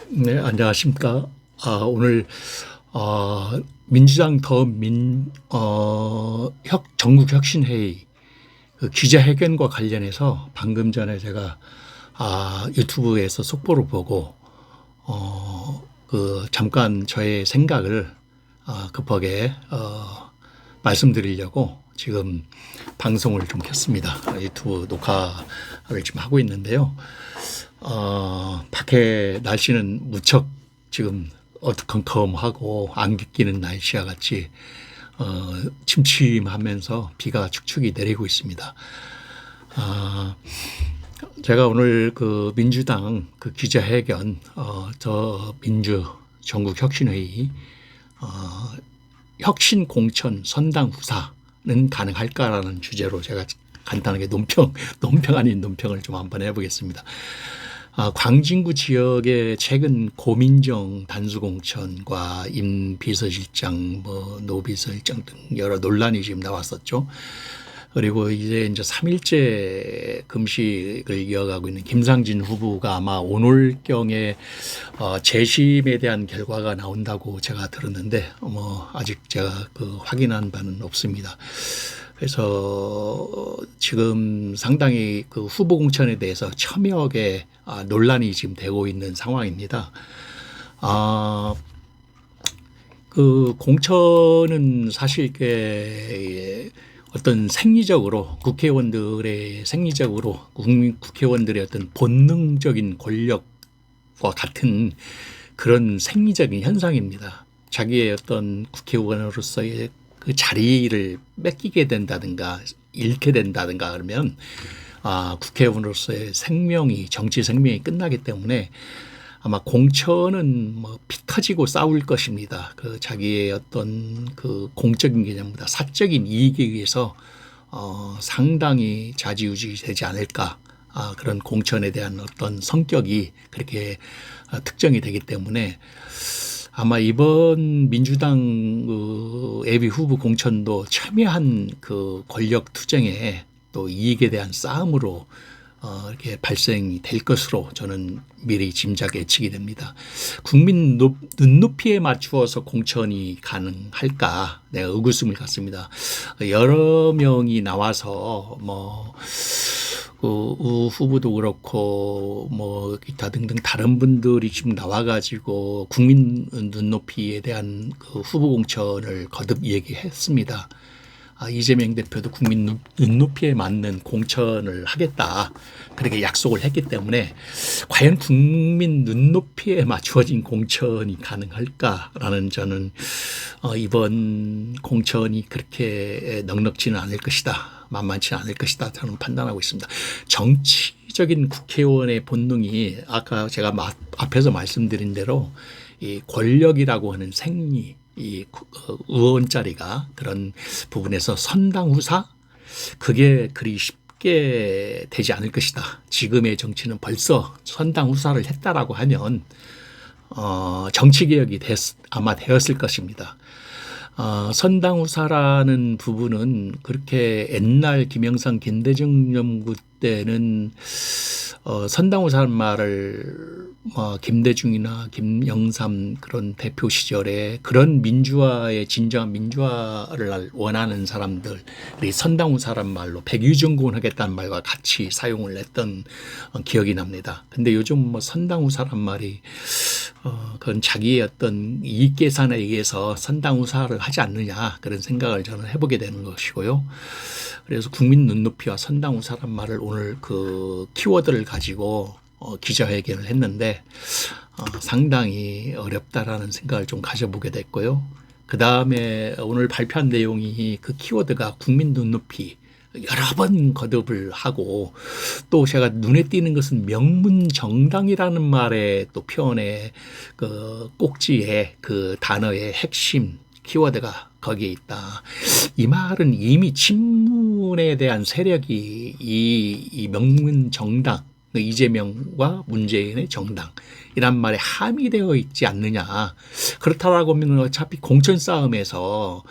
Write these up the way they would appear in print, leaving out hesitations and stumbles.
네, 안녕하십니까. 오늘, 민주당 전국혁신회의 그 기자회견과 관련해서 방금 전에 제가, 유튜브에서 속보를 보고, 잠깐 저의 생각을, 급하게, 말씀드리려고 지금 방송을 좀 켰습니다. 유튜브 녹화를 지금 하고 있는데요. 밖에 날씨는 무척 지금 어두컴컴하고 안개 끼는 날씨와 같이 침침하면서 비가 축축이 내리고 있습니다. 아, 제가 오늘 그 민주당 그 기자회견, 저 민주 전국혁신회의 혁신 공천 선당 후사는 가능할까라는 주제로 제가 간단하게 논평 아닌 논평을 좀 한번 해보겠습니다. 광진구 지역의 최근 고민정 단수공천과 임 비서실장, 노 비서실장 등 여러 논란이 지금 나왔었죠. 그리고 이제 3일째 금식을 이어가고 있는 김상진 후보가 아마 오늘경에 재심에 대한 결과가 나온다고 제가 들었는데 아직 제가 확인한 바는 없습니다. 그래서 지금 상당히 그 후보 공천에 대해서 첨예하게 논란이 지금 되고 있는 상황입니다. 그 공천은 사실 어떤 생리적으로 국회의원들의 생리적으로 국회의원들의 어떤 본능적인 권력과 같은 그런 생리적인 현상입니다. 자기의 어떤 국회의원으로서의 그 자리를 뺏기게 된다든가 잃게 된다든가 그러면 국회의원으로서의 생명이 정치 생명이 끝나기 때문에 아마 공천은 피 터지고 싸울 것입니다. 그 자기의 어떤 그 공적인 개념보다 사적인 이익에 의해서 상당히 좌지우지 되지 않을까. 그런 공천에 대한 어떤 성격이 그렇게 특정이 되기 때문에 아마 이번 민주당 그 예비 후보 공천도 첨예한 그 권력 투쟁에 또 이익에 대한 싸움으로 이렇게 발생이 될 것으로 저는 미리 짐작 예측이 됩니다. 국민 눈높이에 맞추어서 공천이 가능할까? 내가 의구심을 갖습니다. 여러 명이 나와서 우 후보도 그렇고 기타 등등 다른 분들이 지금 나와가지고 국민 눈높이에 대한 그 후보 공천을 거듭 얘기했습니다. 이재명 대표도 국민 눈높이에 맞는 공천을 하겠다. 그렇게 약속을 했기 때문에 과연 국민 눈높이에 맞추어진 공천이 가능할까라는 저는 이번 공천이 그렇게 넉넉지는 않을 것이다. 만만치 않을 것이다. 저는 판단하고 있습니다. 정치적인 국회의원의 본능이 아까 제가 앞에서 말씀드린 대로 이 권력이라고 하는 생리 이 의원 자리가 그런 부분에서 선당 후사 그게 그리 쉽게 되지 않을 것이다. 지금의 정치는 벌써 선당 후사를 했다라고 하면 정치 개혁이 아마 되었을 것입니다. 선당 후사라는 부분은 그렇게 옛날 김영삼 김대중 정부 때는 선당 후사라는 말을 김대중이나 김영삼 그런 대표 시절에 그런 민주화의 진정한 민주화를 원하는 사람들이 선당 후사란 말로 백유전공을 하겠다는 말과 같이 사용을 했던 기억이 납니다. 근데 요즘 선당 후사란 말이 그건 자기의 어떤 이익 계산에 의해서 선당 후사를 하지 않느냐 그런 생각을 저는 해보게 되는 것이고요. 그래서 국민 눈높이와 선당 후사란 말을 오늘 그 키워드를 가지고 기자회견을 했는데 상당히 어렵다라는 생각을 좀 가져보게 됐고요. 그 다음에 오늘 발표한 내용이 그 키워드가 국민 눈높이 여러 번 거듭을 하고 또 제가 눈에 띄는 것은 명문정당이라는 말의 또 표현의 그 꼭지에 그 단어의 핵심 키워드가 거기에 있다. 이 말은 이미 친문에 대한 세력이 이 명문정당 그 이재명과 문재인의 정당이란 말에 함의되어 있지 않느냐. 그렇다라고 하면 어차피 공천 싸움에서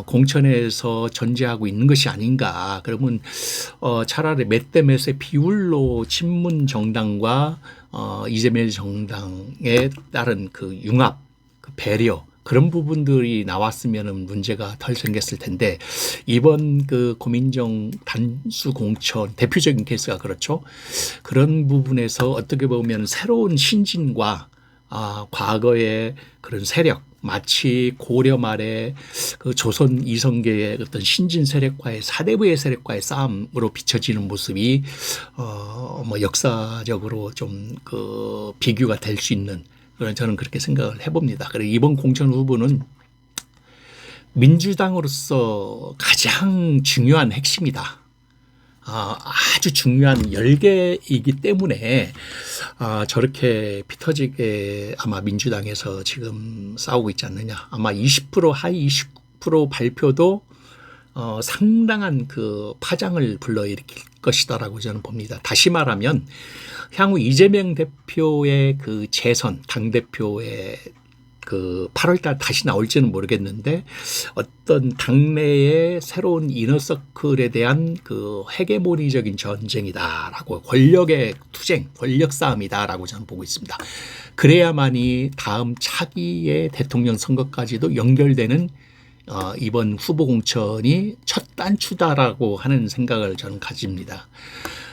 공천에서 전제하고 있는 것이 아닌가. 그러면 차라리 몇 대 몇의 비율로 친문 정당과 이재명 정당에 따른 그 융합, 그 배려, 그런 부분들이 나왔으면 문제가 덜 생겼을 텐데, 이번 그 고민정 단수 공천 대표적인 케이스가 그렇죠. 그런 부분에서 어떻게 보면 새로운 신진과 과거의 그런 세력, 마치 고려 말에 그 조선 이성계의 어떤 신진 세력과의 사대부의 세력과의 싸움으로 비춰지는 모습이 뭐 역사적으로 좀 그 비교가 될 수 있는, 저는 그렇게 생각을 해봅니다. 그리고 이번 공천 후보는 민주당으로서 가장 중요한 핵심이다. 아주 중요한 열계이기 때문에 저렇게 피터지게 아마 민주당에서 지금 싸우고 있지 않느냐. 아마 20% 하위 20% 발표도 상당한 그 파장을 불러일으킬 것이다라고 저는 봅니다. 다시 말하면 향후 이재명 대표의 그 재선 당대표의 그 8월달 다시 나올지는 모르겠는데, 어떤 당내의 새로운 이너서클에 대한 그 헤게모니적인 전쟁이다라고, 권력의 투쟁, 권력 싸움이다라고 저는 보고 있습니다. 그래야만이 다음 차기의 대통령 선거까지도 연결되는 이번 후보 공천이 첫 단추다라고 하는 생각을 저는 가집니다.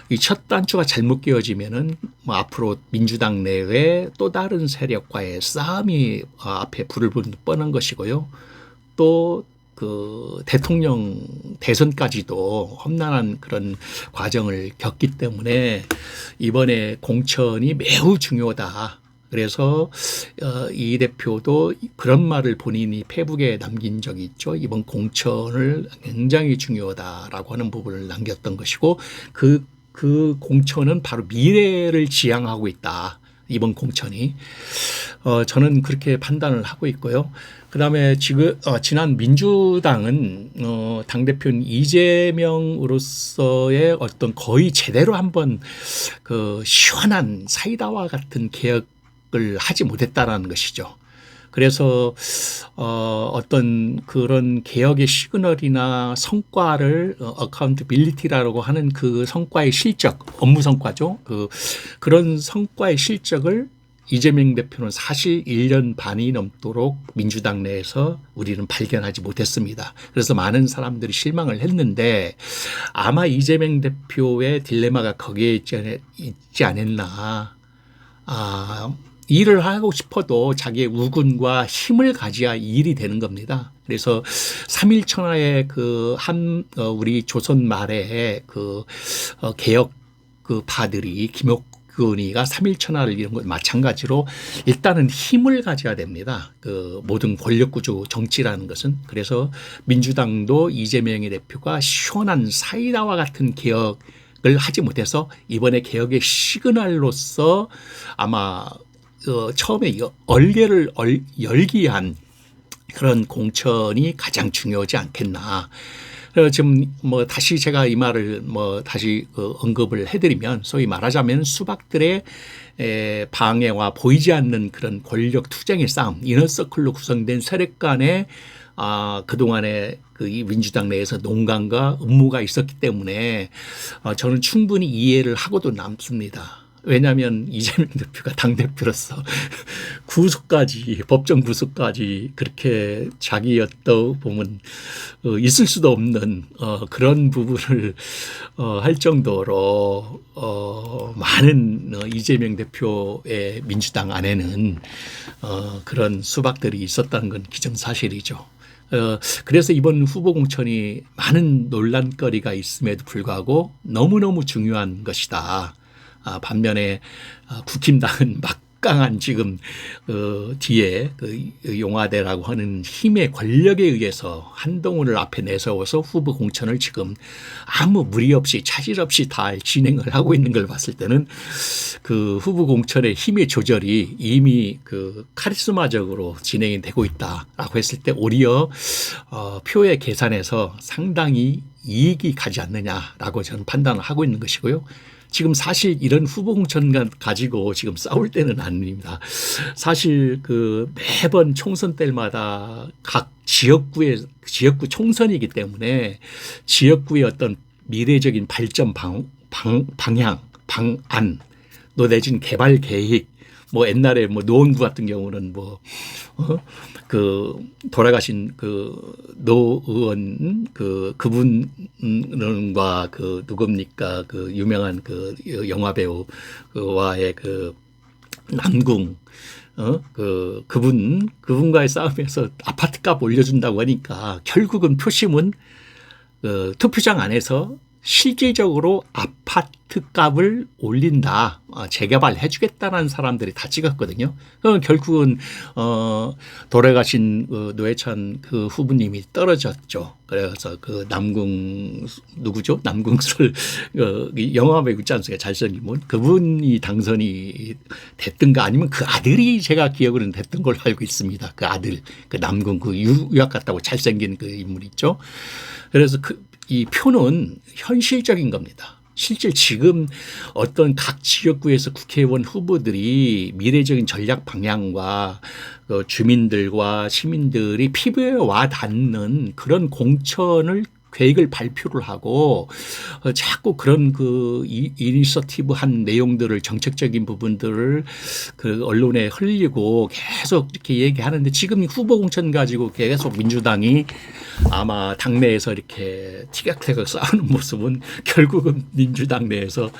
이 첫 단추가 잘못 끼워지면은 뭐 앞으로 민주당 내외 또 다른 세력과의 싸움이 앞에 불을 붙는 뻔한 것이고요. 또 그 대통령 대선까지도 험난한 그런 과정을 겪기 때문에 이번에 공천이 매우 중요하다. 그래서 이 대표도 그런 말을 본인이 페북에 남긴 적이 있죠. 이번 공천을 굉장히 중요하다라고 하는 부분을 남겼던 것이고, 그 공천은 바로 미래를 지향하고 있다. 이번 공천이. 저는 그렇게 판단을 하고 있고요. 그다음에 지금 지난 민주당은 당대표는 이재명으로서의 어떤 거의 제대로 한번 그 시원한 사이다와 같은 개혁을 하지 못했다라는 것이죠. 그래서 어떤 그런 개혁의 시그널이나 성과를 어카운트빌리티라고 하는 그 성과의 실적, 업무 성과죠. 그런 성과의 실적을 이재명 대표는 사실 1년 반이 넘도록 민주당 내에서 우리는 발견하지 못했습니다. 그래서 많은 사람들이 실망을 했는데, 아마 이재명 대표의 딜레마가 거기에 있지 않았나. 일을 하고 싶어도 자기의 우군과 힘을 가져야 일이 되는 겁니다. 그래서 3일 천하의 우리 조선 말에 개혁 파들이 김옥균이가 3일 천하를 이런 것 마찬가지로 일단은 힘을 가져야 됩니다. 모든 권력 구조 정치라는 것은. 그래서 민주당도 이재명의 대표가 시원한 사이다와 같은 개혁을 하지 못해서 이번에 개혁의 시그널로서 아마 처음에 얼개를 열기 위한 그런 공천이 가장 중요하지 않겠나. 지금 뭐 다시 제가 이 말을 뭐 다시 언급을 해드리면, 소위 말하자면 수박들의 방해와 보이지 않는 그런 권력 투쟁의 싸움, 이너서클로 구성된 세력 간의 그동안에 이 민주당 내에서 농간과 음모가 있었기 때문에 저는 충분히 이해를 하고도 남습니다. 왜냐하면 이재명 대표가 당대표로서 법정 구속까지 그렇게 자기였다 보면 있을 수도 없는 그런 부분을 할 정도로 많은 이재명 대표의 민주당 안에는 그런 수박들이 있었다는 건 기정사실이죠. 그래서 이번 후보 공천이 많은 논란거리가 있음에도 불구하고 너무너무 중요한 것이다. 반면에 국힘당은 막강한 지금 뒤에 용화대라고 하는 힘의 권력에 의해서 한동훈을 앞에 내세워서 후보 공천을 지금 아무 무리 없이 차질 없이 다 진행을 하고 있는 걸 봤을 때는 그 후보 공천의 힘의 조절이 이미 카리스마적으로 진행이 되고 있다라고 했을 때 오히려 표의 계산에서 상당히 이익이 가지 않느냐라고 저는 판단을 하고 있는 것이고요. 지금 사실 이런 후보 공천 가지고 지금 싸울 때는 아닙니다. 사실 그 매번 총선 때마다 각 지역구 총선이기 때문에 지역구의 어떤 미래적인 발전 방향, 방안, 또 내진 개발 계획, 뭐 옛날에 뭐 노원구 같은 경우는 그 돌아가신 그 노 의원 그분과 그 누굽니까 그 유명한 그 영화 배우와의 그 남궁 그분과의 싸움에서 아파트값 올려준다고 하니까 결국은 표심은 투표장 안에서 실질적으로 아파트 값을 올린다, 재개발해 주겠다는 사람들이 다 찍었거든요. 그럼 결국은 돌아가신 노회찬 그 후보님이 떨어졌죠. 그래서 그 남궁 누구죠? 남궁설 영화 배우 있지 않습니까? 잘생긴 분. 그분이 당선이 됐든가 아니면 그 아들이 제가 기억으로는 됐던 걸로 알고 있습니다. 그 아들, 그 남궁 그 유학 갔다고 잘생긴 그 인물 있죠. 그래서 이 표는 현실적인 겁니다. 실제 지금 어떤 각 지역구에서 국회의원 후보들이 미래적인 전략 방향과 주민들과 시민들이 피부에 와 닿는 그런 공천을 계획을 발표를 하고 자꾸 그런 그 이니셔티브한 내용들을 정책적인 부분들을 그 언론에 흘리고 계속 이렇게 얘기하는데 지금 후보 공천 가지고 계속 민주당이 아마 당내에서 이렇게 티격태격 싸우는 모습은 결국은 민주당 내에서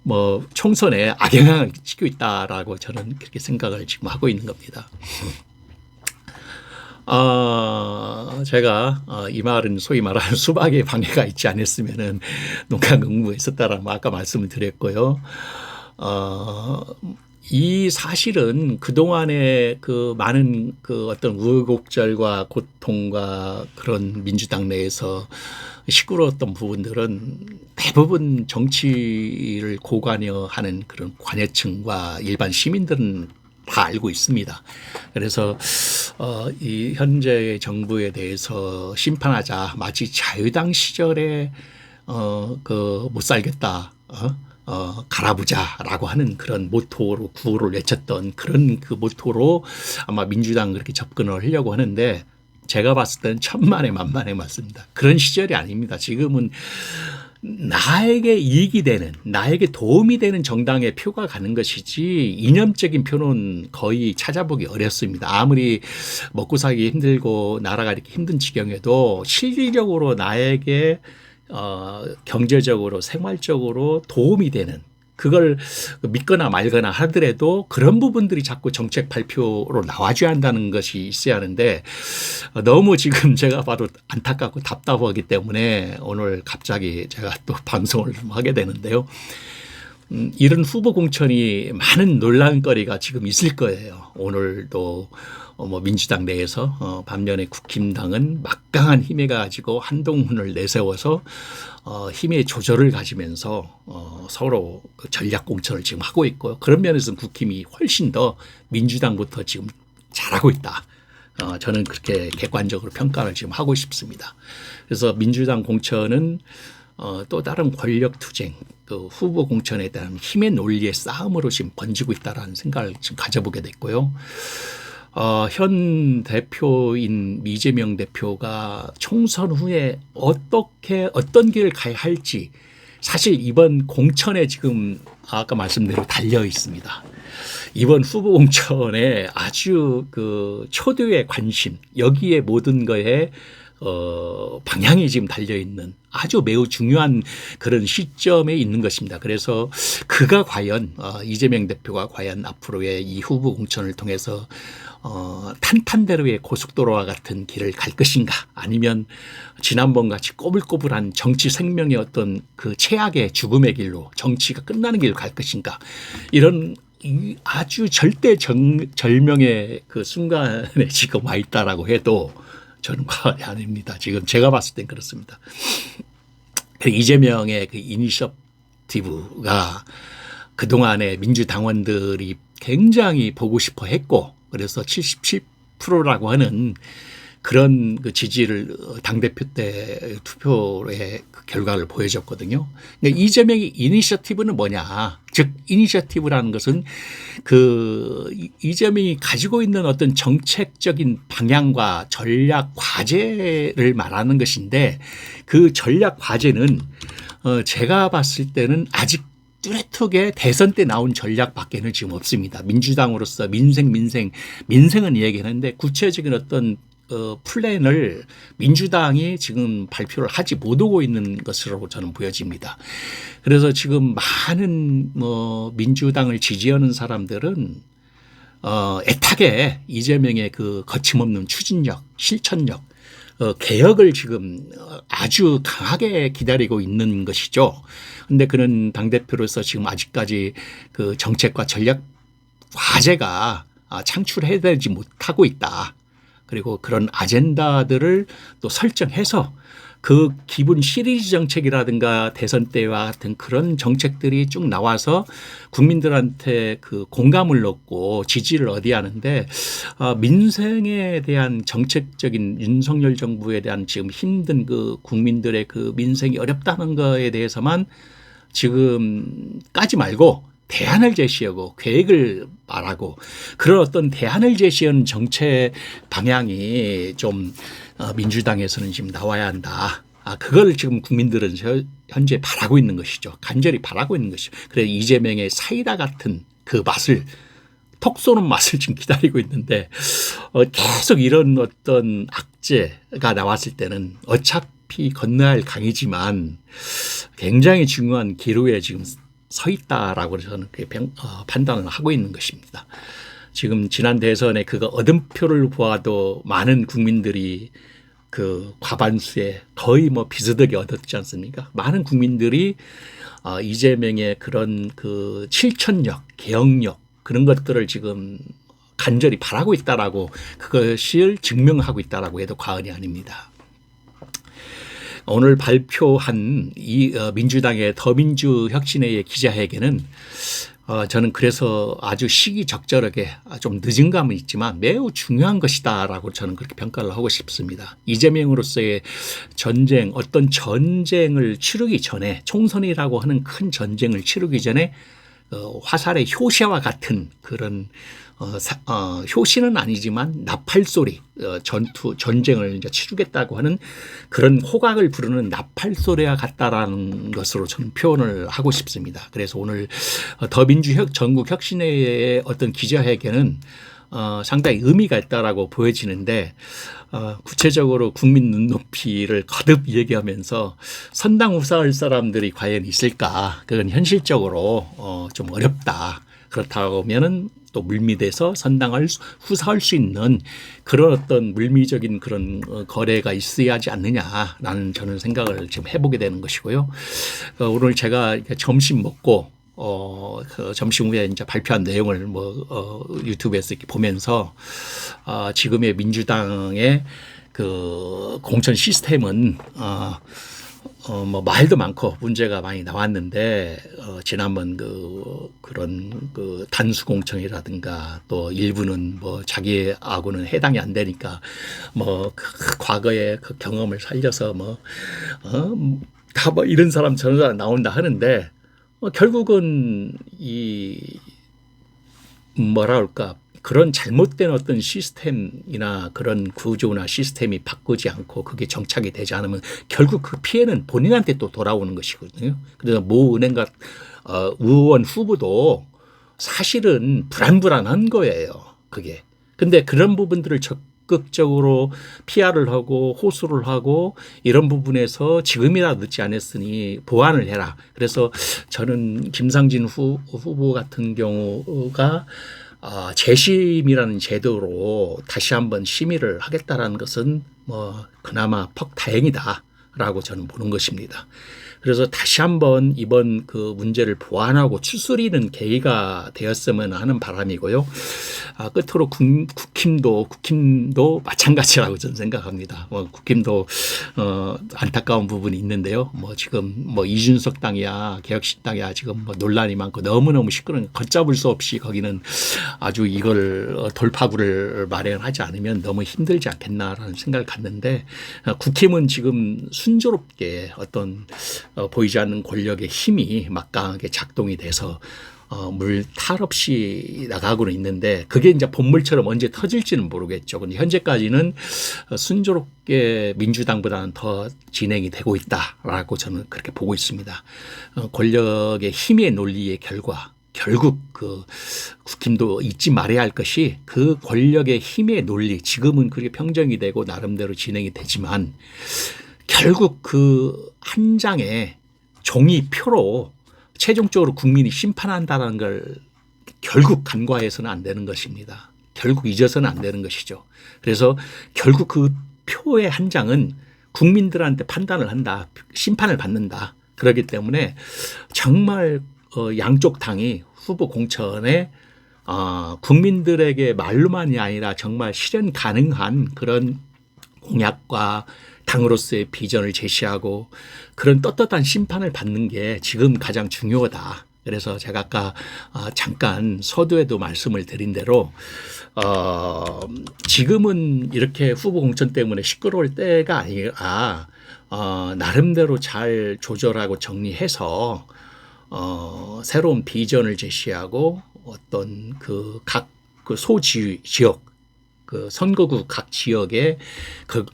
뭐 총선에 악영향을 끼치고 있다라고 저는 그렇게 생각을 지금 하고 있는 겁니다. 제가 이 말은 소위 말하는 수박에 방해가 있지 않았으면은 농가 응무에 있었다라고 아까 말씀을 드렸고요. 이 사실은 그동안의 그 많은 그 어떤 우여곡절과 고통과 그런 민주당 내에서 시끄러웠던 부분들은 대부분 정치를 고관여하는 그런 관여층과 일반 시민들은 다 알고 있습니다. 그래서 이 현재 정부에 대해서 심판하자 마치 자유당 시절에 그 못 살겠다 갈아보자라고 하는 그런 모토로 구호를 외쳤던 그런 그 모토로 아마 민주당 그렇게 접근을 하려고 하는데 제가 봤을 때는 천만에 만만에 맞습니다. 그런 시절이 아닙니다. 지금은 나에게 이익이 되는, 나에게 도움이 되는 정당의 표가 가는 것이지 이념적인 표는 거의 찾아보기 어렵습니다. 아무리 먹고 살기 힘들고 나라가 이렇게 힘든 지경에도 실질적으로 나에게 경제적으로 생활적으로 도움이 되는 그걸 믿거나 말거나 하더라도 그런 부분들이 자꾸 정책 발표로 나와줘야 한다는 것이 있어야 하는데 너무 지금 제가 봐도 안타깝고 답답하기 때문에 오늘 갑자기 제가 또 방송을 좀 하게 되는데요. 이런 후보 공천이 많은 논란거리가 지금 있을 거예요. 오늘도 뭐 민주당 내에서 반면에 국힘당은 막강한 힘에 가지고 한동훈을 내세워서 힘의 조절을 가지면서 서로 그 전략 공천을 지금 하고 있고요. 그런 면에서는 국힘이 훨씬 더 민주당부터 지금 잘하고 있다. 저는 그렇게 객관적으로 평가를 지금 하고 싶습니다. 그래서 민주당 공천은 또 다른 권력 투쟁, 그 후보 공천에 대한 힘의 논리의 싸움으로 지금 번지고 있다라는 생각을 지금 가져보게 됐고요. 현 대표인 이재명 대표가 총선 후에 어떤 길을 가야 할지 사실 이번 공천에 지금 아까 말씀대로 달려 있습니다. 이번 후보 공천에 아주 그 초도의 관심, 여기에 모든 거에 방향이 지금 달려 있는 아주 매우 중요한 그런 시점에 있는 것입니다. 그래서 그가 과연 이재명 대표가 과연 앞으로의 이 후보 공천을 통해서 탄탄대로의 고속도로와 같은 길을 갈 것인가 아니면 지난번 같이 꼬불꼬불한 정치 생명의 어떤 그 최악의 죽음의 길로 정치가 끝나는 길로 갈 것인가 이런 아주 절대절명의 그 순간에 지금 와 있다라고 해도 저는 과언이 아닙니다. 지금 제가 봤을 땐 그렇습니다. 이재명의 그 이니셔티브가 그동안의 민주당원들이 굉장히 보고 싶어 했고 그래서 77%라고 하는 그런 그 지지를 당대표 때 투표의 그 결과를 보여줬거든요. 그러니까 이재명의 이니셔티브는 뭐냐. 즉 이니셔티브라는 것은 그 이재명이 가지고 있는 어떤 정책적인 방향과 전략 과제를 말하는 것인데 그 전략 과제는 제가 봤을 때는 아직 뚜렷하게 대선 때 나온 전략밖에는 지금 없습니다. 민주당으로서 민생은 이야기하는데 구체적인 어떤 플랜을 민주당이 지금 발표를 하지 못하고 있는 것으로 저는 보여집니다. 그래서 지금 많은 민주당을 지지하는 사람들은 애타게 이재명의 그 거침없는 추진력, 실천력, 개혁을 지금 아주 강하게 기다리고 있는 것이죠. 그런데 그는 당대표로서 지금 아직까지 그 정책과 전략 과제가 창출해내지 못하고 있다. 그리고 그런 아젠다들을 또 설정해서 그 기본 시리즈 정책이라든가 대선 때와 같은 그런 정책들이 쭉 나와서 국민들한테 그 공감을 얻고 지지를 얻어야 하는데 민생에 대한 정책적인 윤석열 정부에 대한 지금 힘든 그 국민들의 그 민생이 어렵다는 거에 대해서만 지금 까지 말고 대안을 제시하고 계획을 말하고 그런 어떤 대안을 제시하는 정책 방향이 좀 민주당에서는 지금 나와야 한다. 그걸 지금 국민들은 현재 바라고 있는 것이죠. 간절히 바라고 있는 것이죠. 그래서 이재명의 사이다 같은 그 맛을 톡 쏘는 맛을 지금 기다리고 있는데 계속 이런 어떤 악재가 나왔을 때는 어차피 건너야 할 강이지만 굉장히 중요한 기로에 지금 서 있다라고 저는 판단을 하고 있는 것입니다. 지금 지난 대선에 그거 얻은 표를 보아도 많은 국민들이 그 과반수에 거의 비슷하게 얻었지 않습니까? 많은 국민들이 이재명의 그런 그 실천력, 개혁력 그런 것들을 지금 간절히 바라고 있다라고 그것을 증명하고 있다라고 해도 과언이 아닙니다. 오늘 발표한 이 민주당의 더민주혁신회의 기자회견은 저는 그래서 아주 시기적절하게 좀 늦은 감은 있지만 매우 중요한 것이다라고 저는 그렇게 평가를 하고 싶습니다. 이재명으로서의 전쟁, 어떤 전쟁을 치르기 전에 총선이라고 하는 큰 전쟁을 치르기 전에 화살의 효시와 같은 그런 효시는 아니지만 나팔소리, 전쟁을 이제 치르겠다고 하는 그런 호각을 부르는 나팔소리와 같다라는 것으로 저는 표현을 하고 싶습니다. 그래서 오늘 전국혁신회의 어떤 기자회견은 상당히 의미가 있다라고 보여지는데 구체적으로 국민 눈높이를 거듭 얘기하면서 선당 후사할 사람들이 과연 있을까? 그건 현실적으로 좀 어렵다. 그렇다고 하면은 또 물밑에서 선당을 후사할 수 있는 그런 어떤 물미적인 그런 거래가 있어야 하지 않느냐라는 저는 생각을 지금 해보게 되는 것이고요. 오늘 제가 점심 먹고 그 점심 후에 이제 발표한 내용을 유튜브에서 이렇게 보면서 지금의 민주당의 그 공천 시스템은 말도 많고 문제가 많이 나왔는데 지난번 그런 그 단수 공천이라든가 또 일부는 자기하고는 해당이 안 되니까 그 과거의 그 경험을 살려서 다 이런 사람 저런 사람 나온다 하는데 결국은 뭐라 할까 그런 잘못된 어떤 시스템이나 그런 구조나 시스템이 바꾸지 않고 그게 정착이 되지 않으면 결국 그 피해는 본인한테 또 돌아오는 것이거든요. 그래서 모 의원과 의원 후보도 사실은 불안불안한 거예요. 그게. 근데 그런 부분들을 적극적으로 PR을 하고 호소를 하고 이런 부분에서 지금이라도 늦지 않았으니 보완을 해라. 그래서 저는 김상진 후보 같은 경우가 재심이라는 제도로 다시 한번 심의를 하겠다라는 것은 그나마 퍽 다행이다라고 저는 보는 것입니다. 그래서 다시 한번 이번 그 문제를 보완하고 추스리는 계기가 되었으면 하는 바람이고요. 끝으로 국힘도 마찬가지라고 저는 생각합니다. 국힘도 안타까운 부분이 있는데요. 지금 이준석 당이야 개혁신당이야 지금 논란이 많고 너무너무 시끄러운 걷잡을 수 없이 거기는 아주 이걸 돌파구를 마련하지 않으면 너무 힘들지 않겠나라는 생각을 갖는데 국힘은 지금 순조롭게 어떤 보이지 않는 권력의 힘이 막강하게 작동이 돼서 물 탈 없이 나가고는 있는데 그게 이제 본물처럼 언제 터질지는 모르겠죠. 근데 현재까지는 순조롭게 민주당보다는 더 진행이 되고 있다라고 저는 그렇게 보고 있습니다. 권력의 힘의 논리의 결과 결국 그 국힘도 잊지 말아야 할 것이 그 권력의 힘의 논리 지금은 그게 평정이 되고 나름대로 진행이 되지만 결국 그 한 장의 종이표로 최종적으로 국민이 심판한다는 걸 결국 간과해서는 안 되는 것입니다. 결국 잊어서는 안 되는 것이죠. 그래서 결국 그 표의 한 장은 국민들한테 판단을 한다. 심판을 받는다. 그렇기 때문에 정말 양쪽 당이 후보 공천에 국민들에게 말로만이 아니라 정말 실현 가능한 그런 공약과 당으로서의 비전을 제시하고 그런 떳떳한 심판을 받는 게 지금 가장 중요하다. 그래서 제가 아까 잠깐 서두에도 말씀을 드린 대로 지금은 이렇게 후보 공천 때문에 시끄러울 때가 아니라 나름대로 잘 조절하고 정리해서 새로운 비전을 제시하고 어떤 각 소지역 그 선거구 각 지역에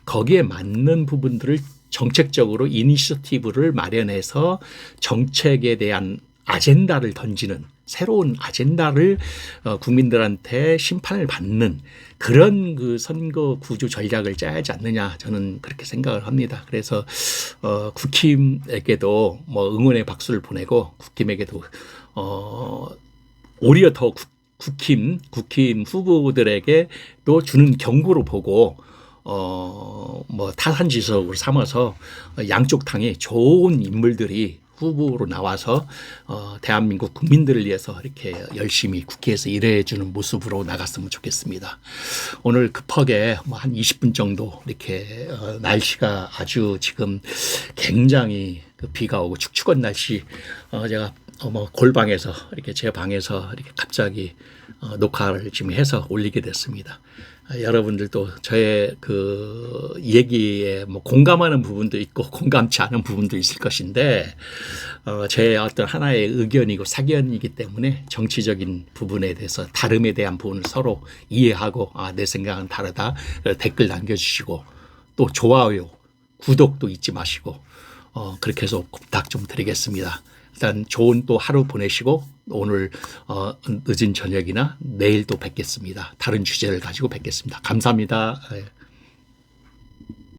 거기에 맞는 부분들을 정책적으로 이니셔티브를 마련해서 정책에 대한 아젠다를 던지는 새로운 아젠다를 국민들한테 심판을 받는 그런 그 선거 구조 전략을 짜야지 않느냐 저는 그렇게 생각을 합니다. 그래서 국힘에게도 응원의 박수를 보내고 국힘에게도 오히려 더 국힘 후보들에게 또 주는 경고로 보고 타산지석으로 삼아서 양쪽 당의 좋은 인물들이 후보로 나와서 대한민국 국민들을 위해서 이렇게 열심히 국회에서 일해주는 모습으로 나갔으면 좋겠습니다. 오늘 급하게 한 20분 정도 이렇게 날씨가 아주 지금 굉장히 비가 오고 축축한 날씨 제가 골방에서 이렇게 제 방에서 이렇게 갑자기 녹화를 지금 해서 올리게 됐습니다. 여러분들도 저의 그 얘기에 공감하는 부분도 있고 공감치 않은 부분도 있을 것인데 제 어떤 하나의 의견이고 사견이기 때문에 정치적인 부분에 대해서 다름에 대한 부분을 서로 이해하고 내 생각은 다르다 댓글 남겨주시고 또 좋아요 구독도 잊지 마시고 그렇게 해서 부탁 좀 드리겠습니다. 일단 좋은 또 하루 보내시고 오늘 늦은 저녁이나 내일 또 뵙겠습니다. 다른 주제를 가지고 뵙겠습니다. 감사합니다.